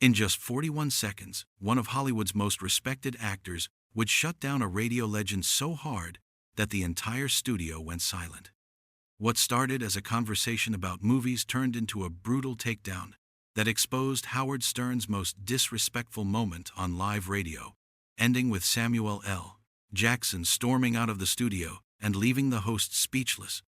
In just 41 seconds, one of Hollywood's most respected actors would shut down a radio legend so hard that the entire studio went silent. What started as a conversation about movies turned into a brutal takedown that exposed Howard Stern's most disrespectful moment on live radio, ending with Samuel L. Jackson storming out of the studio and leaving the host speechless.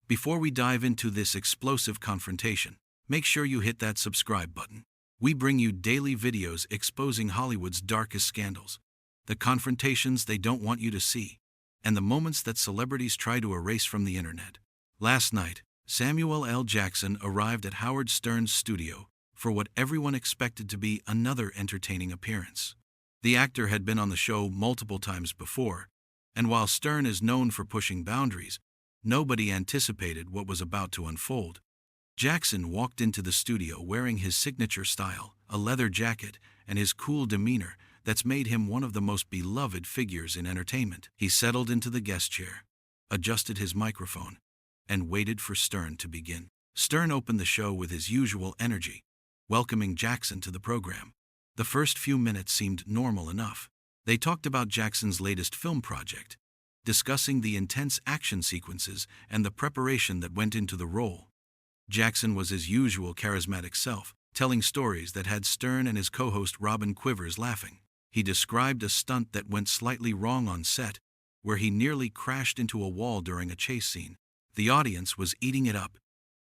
Before we dive into this explosive confrontation, make sure you hit that subscribe button. We bring you daily videos exposing Hollywood's darkest scandals, the confrontations they don't want you to see, and the moments that celebrities try to erase from the internet. Last night, Samuel L. Jackson arrived at Howard Stern's studio for what everyone expected to be another entertaining appearance. The actor had been on the show multiple times before, and while Stern is known for pushing boundaries, nobody anticipated what was about to unfold. Jackson walked into the studio wearing his signature style, a leather jacket, and his cool demeanor that's made him one of the most beloved figures in entertainment. He settled into the guest chair, adjusted his microphone, and waited for Stern to begin. Stern opened the show with his usual energy, welcoming Jackson to the program. The first few minutes seemed normal enough. They talked about Jackson's latest film project, discussing the intense action sequences and the preparation that went into the role. Jackson was his usual charismatic self, telling stories that had Stern and his co-host Robin Quivers laughing. He described a stunt that went slightly wrong on set, where he nearly crashed into a wall during a chase scene. The audience was eating it up,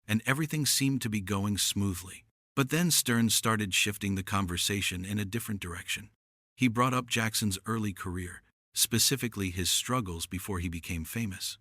and everything seemed to be going smoothly. But then Stern started shifting the conversation in a different direction. He brought up Jackson's early career, specifically his struggles before he became famous.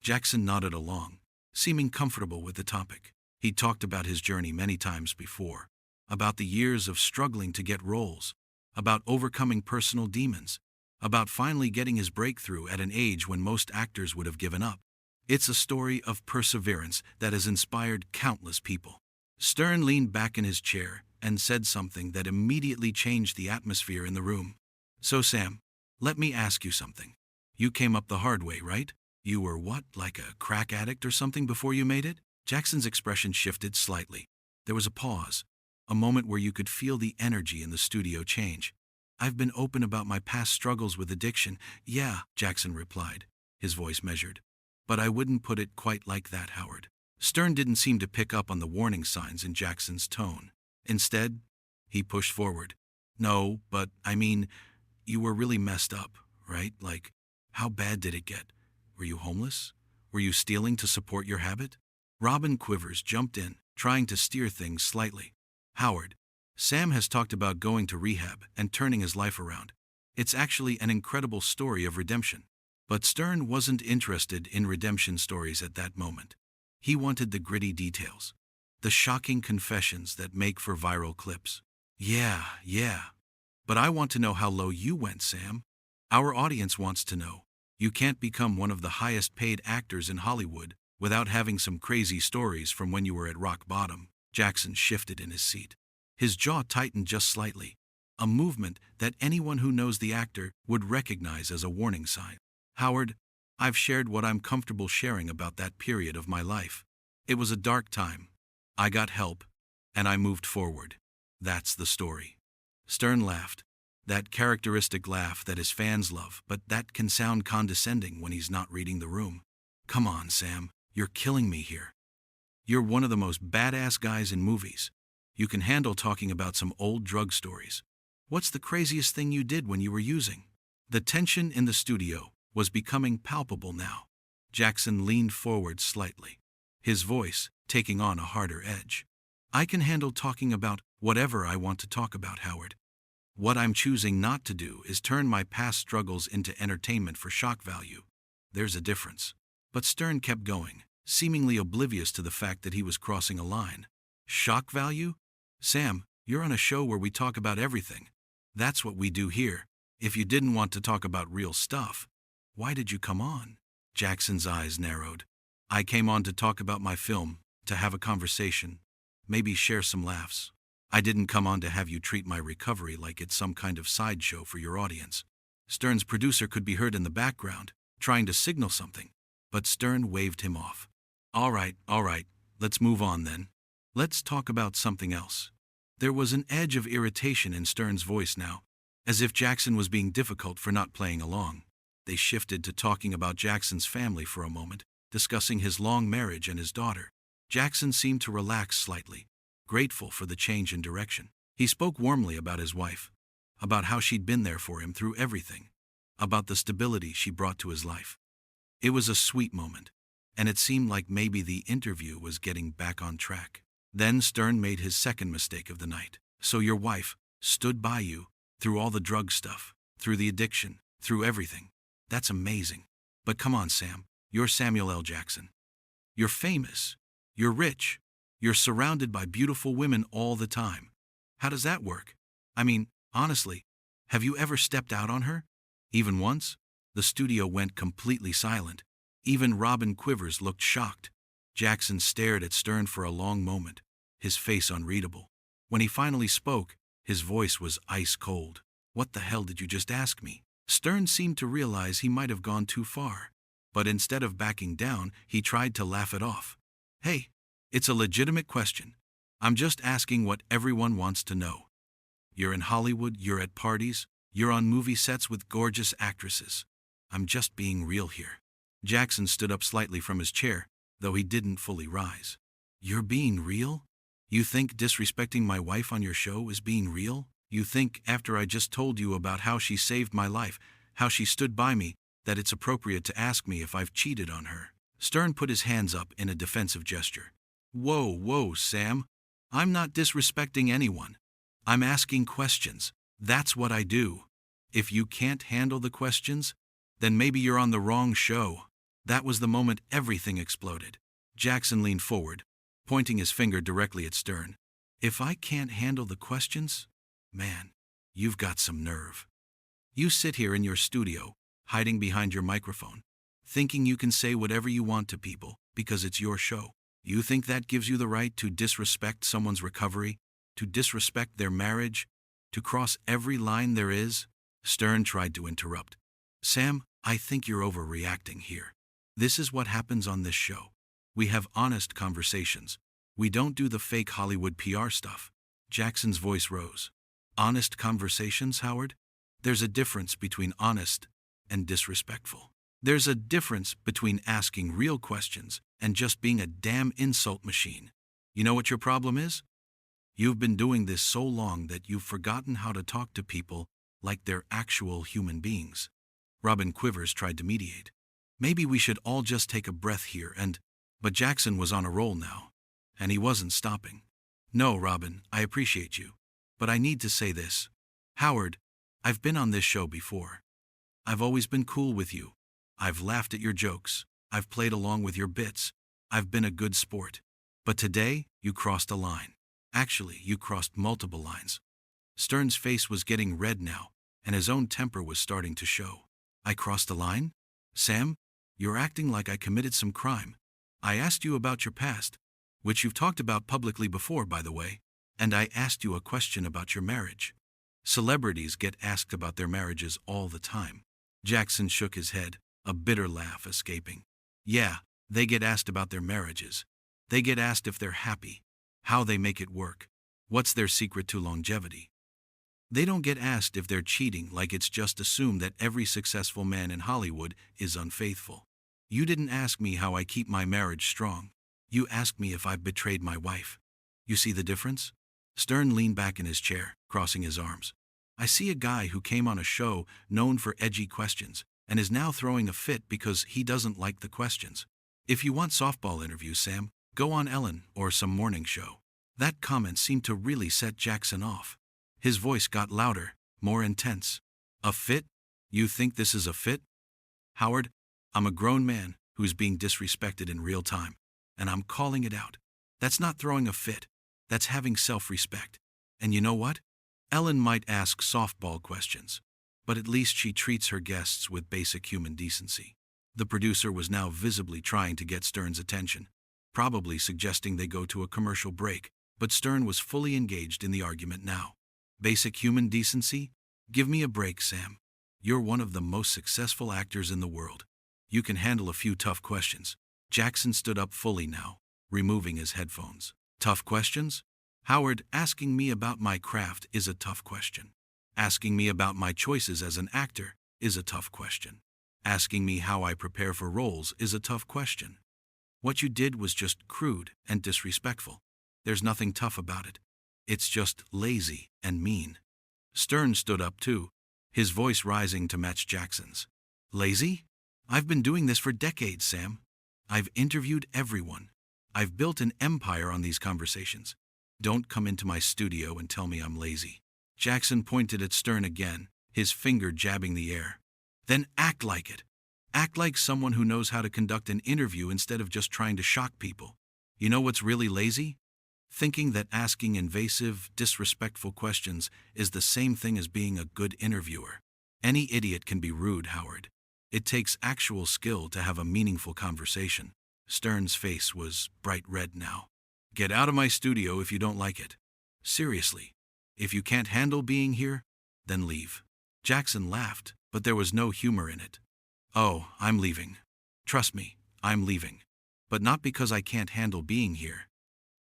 Jackson nodded along, seeming comfortable with the topic. He talked about his journey many times before, about the years of struggling to get roles, about overcoming personal demons, about finally getting his breakthrough at an age when most actors would have given up. It's a story of perseverance that has inspired countless people. Stern leaned back in his chair and said something that immediately changed the atmosphere in the room. "So Sam, let me ask you something. You came up the hard way, right? You were what, like a crack addict or something before you made it?" Jackson's expression shifted slightly. There was a pause, a moment where you could feel the energy in the studio change. "I've been open about my past struggles with addiction." "Yeah," Jackson replied, his voice measured. "But I wouldn't put it quite like that, Howard." Stern didn't seem to pick up on the warning signs in Jackson's tone. Instead, he pushed forward. "No, but I mean, you were really messed up, right? Like, how bad did it get? Were you homeless? Were you stealing to support your habit?" Robin Quivers jumped in, trying to steer things slightly. "Howard, Sam has talked about going to rehab and turning his life around. It's actually an incredible story of redemption." But Stern wasn't interested in redemption stories at that moment. He wanted the gritty details, the shocking confessions that make for viral clips. Yeah. But I want to know how low you went, Sam. Our audience wants to know. You can't become one of the highest paid actors in Hollywood without having some crazy stories from when you were at rock bottom. Jackson shifted in his seat. His jaw tightened just slightly, a movement that anyone who knows the actor would recognize as a warning sign. "Howard, I've shared what I'm comfortable sharing about that period of my life. It was a dark time. I got help, and I moved forward. That's the story." Stern laughed, that characteristic laugh that his fans love, but that can sound condescending when he's not reading the room. "Come on, Sam, you're killing me here. You're one of the most badass guys in movies. You can handle talking about some old drug stories. What's the craziest thing you did when you were using?" The tension in the studio was becoming palpable now. Jackson leaned forward slightly, his voice taking on a harder edge. "I can handle talking about whatever I want to talk about, Howard. What I'm choosing not to do is turn my past struggles into entertainment for shock value. There's a difference." But Stern kept going, seemingly oblivious to the fact that he was crossing a line. "Shock value? Sam, you're on a show where we talk about everything. That's what we do here. If you didn't want to talk about real stuff, why did you come on?" Jackson's eyes narrowed. "I came on to talk about my film, to have a conversation, maybe share some laughs. I didn't come on to have you treat my recovery like it's some kind of sideshow for your audience." Stern's producer could be heard in the background, trying to signal something, but Stern waved him off. All right, let's move on then. Let's talk about something else. There was an edge of irritation in Stern's voice now, as if Jackson was being difficult for not playing along. They shifted to talking about Jackson's family for a moment, discussing his long marriage and his daughter. Jackson seemed to relax slightly, grateful for the change in direction. He spoke warmly about his wife, about how she'd been there for him through everything, about the stability she brought to his life. It was a sweet moment, and it seemed like maybe the interview was getting back on track. Then Stern made his second mistake of the night. So your wife stood by you through all the drug stuff, through the addiction, through everything. That's amazing. But come on, Sam, you're Samuel L. Jackson. You're famous. You're rich. You're surrounded by beautiful women all the time. How does that work? I mean, honestly, have you ever stepped out on her? Even once? The studio went completely silent. Even Robin Quivers looked shocked. Jackson stared at Stern for a long moment, his face unreadable. When he finally spoke, his voice was ice cold. What the hell did you just ask me? Stern seemed to realize he might have gone too far. But instead of backing down, he tried to laugh it off. Hey, it's a legitimate question. I'm just asking what everyone wants to know. You're in Hollywood, you're at parties, you're on movie sets with gorgeous actresses. I'm just being real here. Jackson stood up slightly from his chair, though he didn't fully rise. You're being real? You think disrespecting my wife on your show is being real? You think, after I just told you about how she saved my life, how she stood by me, that it's appropriate to ask me if I've cheated on her? Stern put his hands up in a defensive gesture. Whoa, Sam. I'm not disrespecting anyone. I'm asking questions. That's what I do. If you can't handle the questions, then maybe you're on the wrong show. That was the moment everything exploded. Jackson leaned forward, pointing his finger directly at Stern. If I can't handle the questions? Man, you've got some nerve. You sit here in your studio, hiding behind your microphone, thinking you can say whatever you want to people because it's your show. You think that gives you the right to disrespect someone's recovery, to disrespect their marriage, to cross every line there is? Stern tried to interrupt. Sam, I think you're overreacting here. This is what happens on this show. We have honest conversations. We don't do the fake Hollywood PR stuff. Jackson's voice rose. Honest conversations, Howard? There's a difference between honest and disrespectful. There's a difference between asking real questions and just being a damn insult machine. You know what your problem is? You've been doing this so long that you've forgotten how to talk to people like they're actual human beings. Robin Quivers tried to mediate. Maybe we should all just take a breath here But Jackson was on a roll now, and he wasn't stopping. No, Robin, I appreciate you, but I need to say this. Howard, I've been on this show before. I've always been cool with you. I've laughed at your jokes. I've played along with your bits. I've been a good sport. But today, you crossed a line. Actually, you crossed multiple lines. Stern's face was getting red now, and his own temper was starting to show. I crossed a line? Sam, you're acting like I committed some crime. I asked you about your past, which you've talked about publicly before, by the way, and I asked you a question about your marriage. Celebrities get asked about their marriages all the time. Jackson shook his head, a bitter laugh escaping. Yeah, they get asked about their marriages. They get asked if they're happy, how they make it work, what's their secret to longevity. They don't get asked if they're cheating, like it's just assumed that every successful man in Hollywood is unfaithful. You didn't ask me how I keep my marriage strong. You asked me if I've betrayed my wife. You see the difference? Stern leaned back in his chair, crossing his arms. I see a guy who came on a show known for edgy questions and is now throwing a fit because he doesn't like the questions. If you want softball interviews, Sam, go on Ellen or some morning show. That comment seemed to really set Jackson off. His voice got louder, more intense. A fit? You think this is a fit? Howard, I'm a grown man who's being disrespected in real time, and I'm calling it out. That's not throwing a fit. That's having self-respect. And you know what? Ellen might ask softball questions, but at least she treats her guests with basic human decency. The producer was now visibly trying to get Stern's attention, probably suggesting they go to a commercial break, but Stern was fully engaged in the argument now. Basic human decency? Give me a break, Sam. You're one of the most successful actors in the world. You can handle a few tough questions. Jackson stood up fully now, removing his headphones. Tough questions? Howard, asking me about my craft is a tough question. Asking me about my choices as an actor is a tough question. Asking me how I prepare for roles is a tough question. What you did was just crude and disrespectful. There's nothing tough about it. It's just lazy and mean. Stern stood up too, his voice rising to match Jackson's. Lazy? I've been doing this for decades, Sam. I've interviewed everyone. I've built an empire on these conversations. Don't come into my studio and tell me I'm lazy. Jackson pointed at Stern again, his finger jabbing the air. Then act like it. Act like someone who knows how to conduct an interview instead of just trying to shock people. You know what's really lazy? Thinking that asking invasive, disrespectful questions is the same thing as being a good interviewer. Any idiot can be rude, Howard. It takes actual skill to have a meaningful conversation. Stern's face was bright red now. Get out of my studio if you don't like it. Seriously. If you can't handle being here, then leave. Jackson laughed, but there was no humor in it. Oh, I'm leaving. Trust me, I'm leaving. But not because I can't handle being here.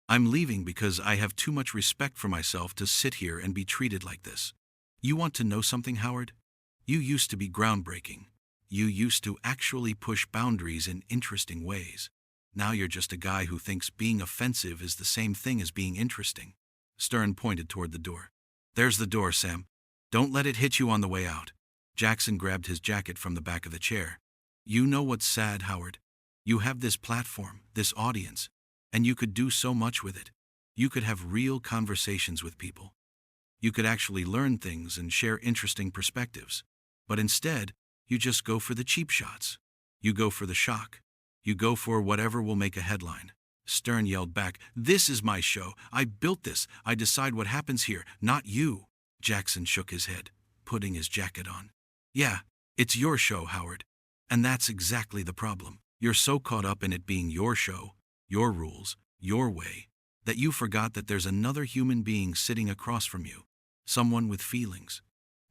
I'm leaving because I have too much respect for myself to sit here and be treated like this. You want to know something, Howard? You used to be groundbreaking. You used to actually push boundaries in interesting ways. Now you're just a guy who thinks being offensive is the same thing as being interesting. Stern pointed toward the door. There's the door, Sam. Don't let it hit you on the way out. Jackson grabbed his jacket from the back of the chair. You know what's sad, Howard? You have this platform, this audience, and you could do so much with it. You could have real conversations with people. You could actually learn things and share interesting perspectives. But instead, you just go for the cheap shots. You go for the shock. You go for whatever will make a headline. Stern yelled back, This is my show. I built this. I decide what happens here, not you. Jackson shook his head, putting his jacket on. Yeah, it's your show, Howard. And that's exactly the problem. You're so caught up in it being your show, your rules, your way, that you forgot that there's another human being sitting across from you. Someone with feelings,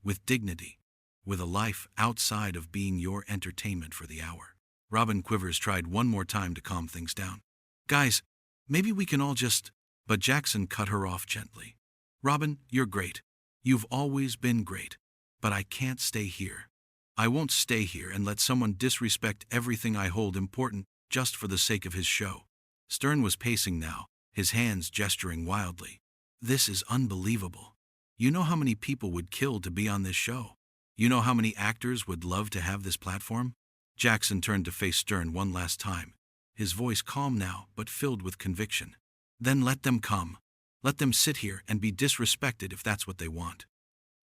with dignity, with a life outside of being your entertainment for the hour. Robin Quivers tried one more time to calm things down. Guys, maybe we can all just... But Jackson cut her off gently. Robin, you're great. You've always been great. But I can't stay here. I won't stay here and let someone disrespect everything I hold important just for the sake of his show. Stern was pacing now, his hands gesturing wildly. This is unbelievable. You know how many people would kill to be on this show? You know how many actors would love to have this platform? Jackson turned to face Stern one last time, his voice calm now but filled with conviction. Then let them come. Let them sit here and be disrespected if that's what they want.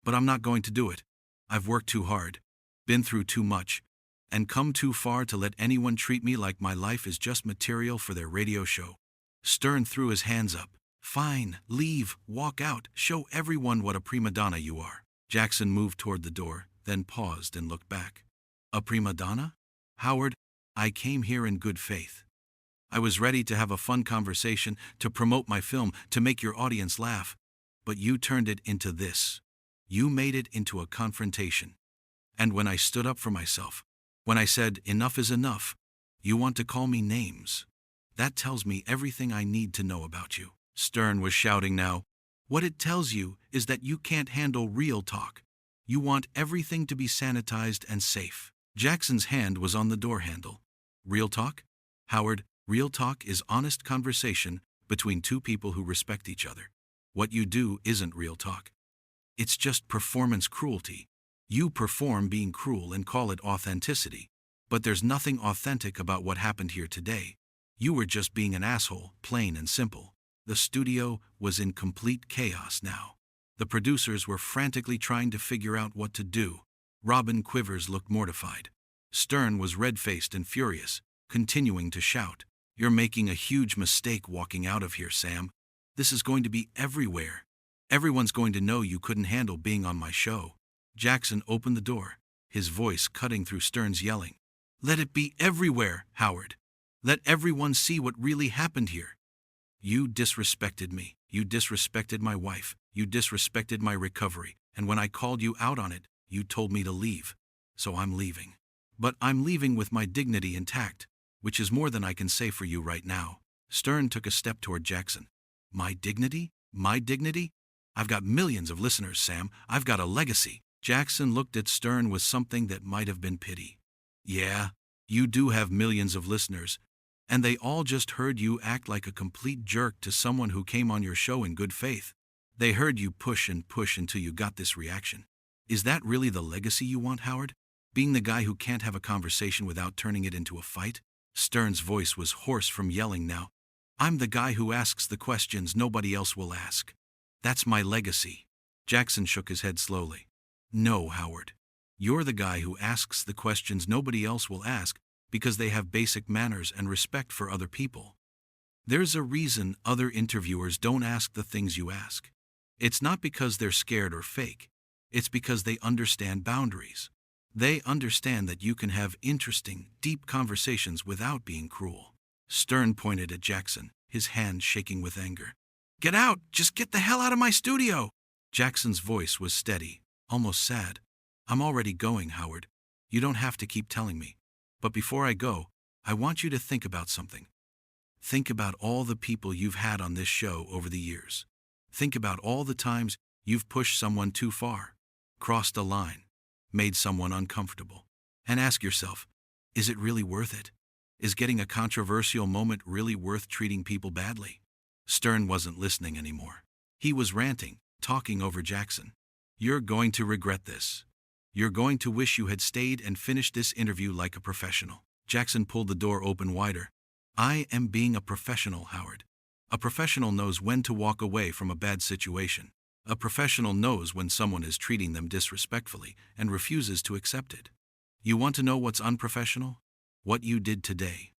But I'm not going to do it. I've worked too hard, been through too much, and come too far to let anyone treat me like my life is just material for their radio show. Stern threw his hands up. Fine, leave, walk out, show everyone what a prima donna you are. Jackson moved toward the door, then paused and looked back. A prima donna? Howard, I came here in good faith. I was ready to have a fun conversation, to promote my film, to make your audience laugh. But you turned it into this. You made it into a confrontation. And when I stood up for myself, when I said enough is enough, you want to call me names. That tells me everything I need to know about you. Stern was shouting now. What it tells you is that you can't handle real talk. You want everything to be sanitized and safe. Jackson's hand was on the door handle. Real talk? Howard, real talk is honest conversation between two people who respect each other. What you do isn't real talk. It's just performance cruelty. You perform being cruel and call it authenticity. But there's nothing authentic about what happened here today. You were just being an asshole, plain and simple. The studio was in complete chaos now. The producers were frantically trying to figure out what to do. Robin Quivers looked mortified. Stern was red-faced and furious, continuing to shout. You're making a huge mistake walking out of here, Sam. This is going to be everywhere. Everyone's going to know you couldn't handle being on my show. Jackson opened the door, his voice cutting through Stern's yelling. Let it be everywhere, Howard. Let everyone see what really happened here. You disrespected me. You disrespected my wife. You disrespected my recovery. And when I called you out on it, you told me to leave. So I'm leaving. But I'm leaving with my dignity intact, which is more than I can say for you right now. Stern took a step toward Jackson. My dignity? My dignity? I've got millions of listeners, Sam. I've got a legacy. Jackson looked at Stern with something that might have been pity. Yeah, you do have millions of listeners, and they all just heard you act like a complete jerk to someone who came on your show in good faith. They heard you push and push until you got this reaction. Is that really the legacy you want, Howard? Being the guy who can't have a conversation without turning it into a fight? Stern's voice was hoarse from yelling now. I'm the guy who asks the questions nobody else will ask. That's my legacy. Jackson shook his head slowly. No, Howard. You're the guy who asks the questions nobody else will ask because they have basic manners and respect for other people. There's a reason other interviewers don't ask the things you ask. It's not because they're scared or fake. It's because they understand boundaries. They understand that you can have interesting, deep conversations without being cruel. Stern pointed at Jackson, his hand shaking with anger. Get out! Just get the hell out of my studio! Jackson's voice was steady, almost sad. I'm already going, Howard. You don't have to keep telling me. But before I go, I want you to think about something. Think about all the people you've had on this show over the years. Think about all the times you've pushed someone too far, crossed a line, made someone uncomfortable. And ask yourself, is it really worth it? Is getting a controversial moment really worth treating people badly? Stern wasn't listening anymore. He was ranting, talking over Jackson. You're going to regret this. You're going to wish you had stayed and finished this interview like a professional. Jackson pulled the door open wider. I am being a professional, Howard. A professional knows when to walk away from a bad situation. A professional knows when someone is treating them disrespectfully and refuses to accept it. You want to know what's unprofessional? What you did today.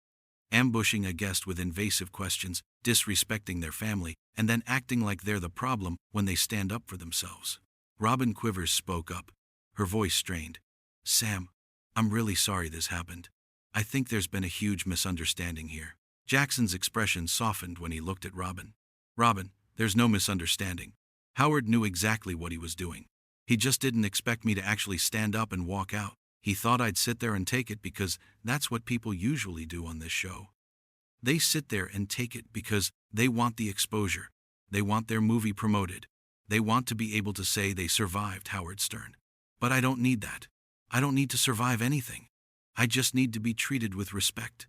Ambushing a guest with invasive questions, disrespecting their family, and then acting like they're the problem when they stand up for themselves. Robin Quivers spoke up, her voice strained. Sam, I'm really sorry this happened. I think there's been a huge misunderstanding here. Jackson's expression softened when he looked at Robin. Robin, there's no misunderstanding. Howard knew exactly what he was doing. He just didn't expect me to actually stand up and walk out. He thought I'd sit there and take it because that's what people usually do on this show. They sit there and take it because they want the exposure. They want their movie promoted. They want to be able to say they survived Howard Stern. But I don't need that. I don't need to survive anything. I just need to be treated with respect.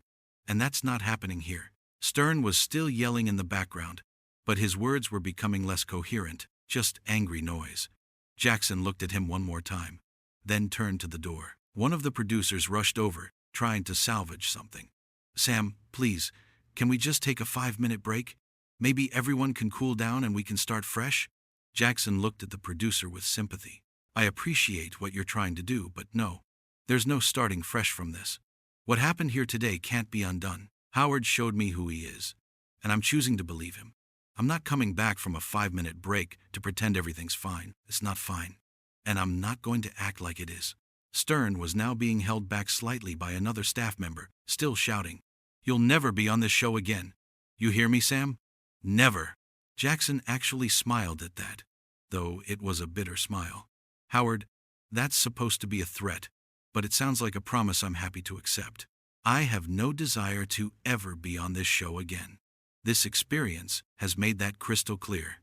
And that's not happening here. Stern was still yelling in the background, but his words were becoming less coherent, just angry noise. Jackson looked at him one more time, then turned to the door. One of the producers rushed over, trying to salvage something. Sam, please, can we just take a 5-minute break? Maybe everyone can cool down and we can start fresh? Jackson looked at the producer with sympathy. I appreciate what you're trying to do, but no. There's no starting fresh from this. What happened here today can't be undone. Howard showed me who he is, and I'm choosing to believe him. I'm not coming back from a 5-minute break to pretend everything's fine. It's not fine. And I'm not going to act like it is. Stern was now being held back slightly by another staff member, still shouting, You'll never be on this show again. You hear me, Sam? Never. Jackson actually smiled at that, though it was a bitter smile. Howard, that's supposed to be a threat, but it sounds like a promise I'm happy to accept. I have no desire to ever be on this show again. This experience has made that crystal clear.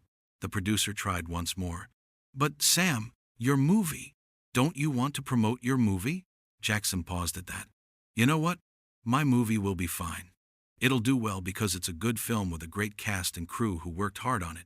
The producer tried once more. But Sam, your movie. Don't you want to promote your movie? Jackson paused at that. You know what? My movie will be fine. It'll do well because it's a good film with a great cast and crew who worked hard on it.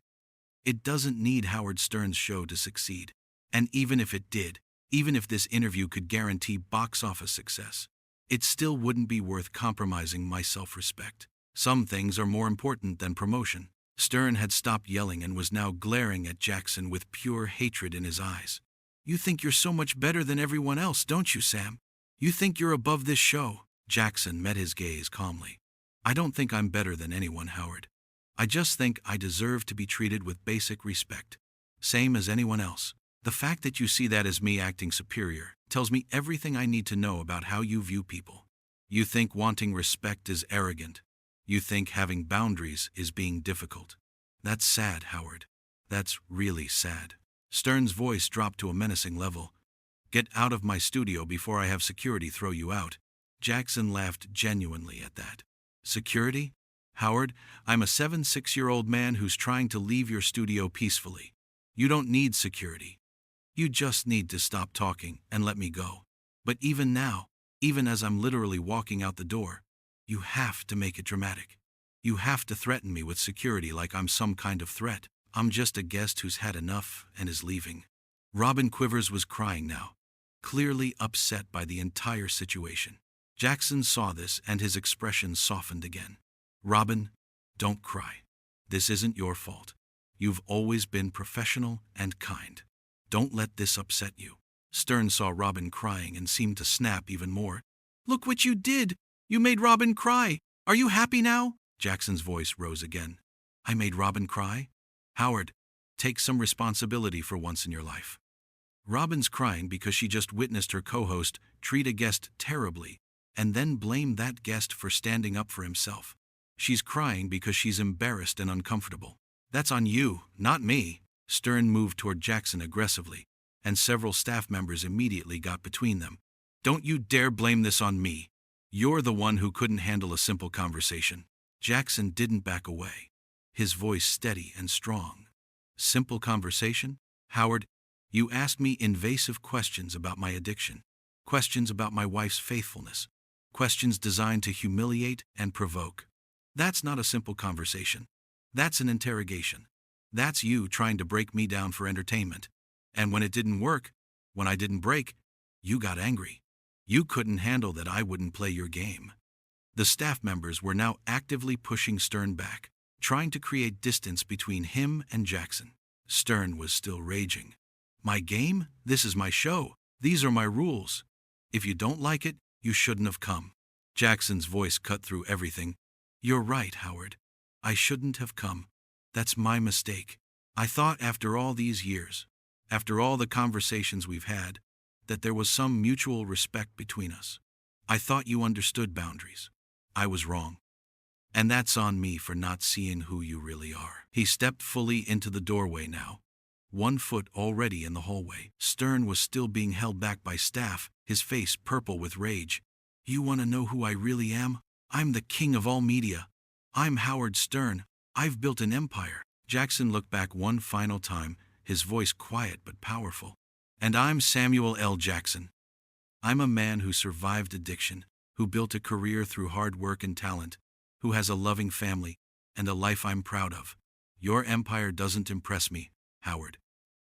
It doesn't need Howard Stern's show to succeed. And even if it did, even if this interview could guarantee box office success, it still wouldn't be worth compromising my self-respect. Some things are more important than promotion. Stern had stopped yelling and was now glaring at Jackson with pure hatred in his eyes. You think you're so much better than everyone else, don't you, Sam? You think you're above this show? Jackson met his gaze calmly. I don't think I'm better than anyone, Howard. I just think I deserve to be treated with basic respect, same as anyone else. The fact that you see that as me acting superior tells me everything I need to know about how you view people. You think wanting respect is arrogant. You think having boundaries is being difficult. That's sad, Howard. That's really sad. Stern's voice dropped to a menacing level. Get out of my studio before I have security throw you out. Jackson laughed genuinely at that. Security? Howard, I'm a 6-year-old man who's trying to leave your studio peacefully. You don't need security. You just need to stop talking and let me go. But even now, even as I'm literally walking out the door, you have to make it dramatic. You have to threaten me with security like I'm some kind of threat. I'm just a guest who's had enough and is leaving. Robin Quivers was crying now, clearly upset by the entire situation. Jackson saw this and his expression softened again. Robin, don't cry. This isn't your fault. You've always been professional and kind. Don't let this upset you. Stern saw Robin crying and seemed to snap even more. Look what you did! You made Robin cry! Are you happy now? Jackson's voice rose again. I made Robin cry? Howard, take some responsibility for once in your life. Robin's crying because she just witnessed her co-host treat a guest terribly and then blame that guest for standing up for himself. She's crying because she's embarrassed and uncomfortable. That's on you, not me. Stern moved toward Jackson aggressively, and several staff members immediately got between them. Don't you dare blame this on me. You're the one who couldn't handle a simple conversation. Jackson didn't back away, his voice steady and strong. Simple conversation? Howard, you asked me invasive questions about my addiction, questions about my wife's faithfulness, questions designed to humiliate and provoke. That's not a simple conversation. That's an interrogation. That's you trying to break me down for entertainment. And when it didn't work, when I didn't break, you got angry. You couldn't handle that I wouldn't play your game. The staff members were now actively pushing Stern back, trying to create distance between him and Jackson. Stern was still raging. My game? This is my show. These are my rules. If you don't like it, you shouldn't have come. Jackson's voice cut through everything. You're right, Howard. I shouldn't have come. That's my mistake. I thought after all these years, after all the conversations we've had, that there was some mutual respect between us. I thought you understood boundaries. I was wrong. And that's on me for not seeing who you really are. He stepped fully into the doorway now, 1 foot already in the hallway. Stern was still being held back by staff, his face purple with rage. You want to know who I really am? I'm the king of all media. I'm Howard Stern. I've built an empire. Jackson looked back one final time, his voice quiet but powerful. And I'm Samuel L. Jackson. I'm a man who survived addiction, who built a career through hard work and talent, who has a loving family and a life I'm proud of. Your empire doesn't impress me, Howard.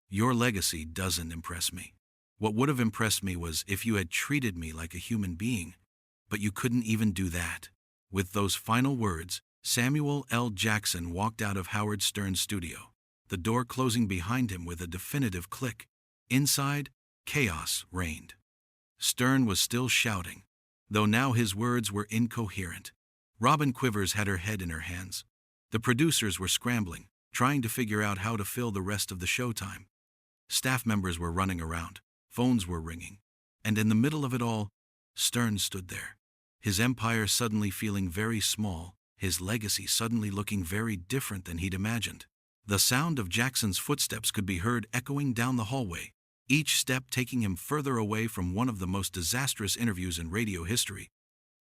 Your legacy doesn't impress me. What would have impressed me was if you had treated me like a human being, but you couldn't even do that. With those final words, Samuel L. Jackson walked out of Howard Stern's studio, the door closing behind him with a definitive click. Inside, chaos reigned. Stern was still shouting, though now his words were incoherent. Robin Quivers had her head in her hands. The producers were scrambling, trying to figure out how to fill the rest of the showtime. Staff members were running around, phones were ringing, and in the middle of it all, Stern stood there, his empire suddenly feeling very small, his legacy suddenly looking very different than he'd imagined. The sound of Jackson's footsteps could be heard echoing down the hallway, each step taking him further away from one of the most disastrous interviews in radio history.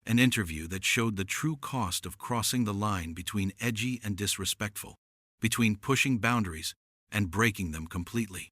An interview that showed the true cost of crossing the line between edgy and disrespectful, between pushing boundaries and breaking them completely.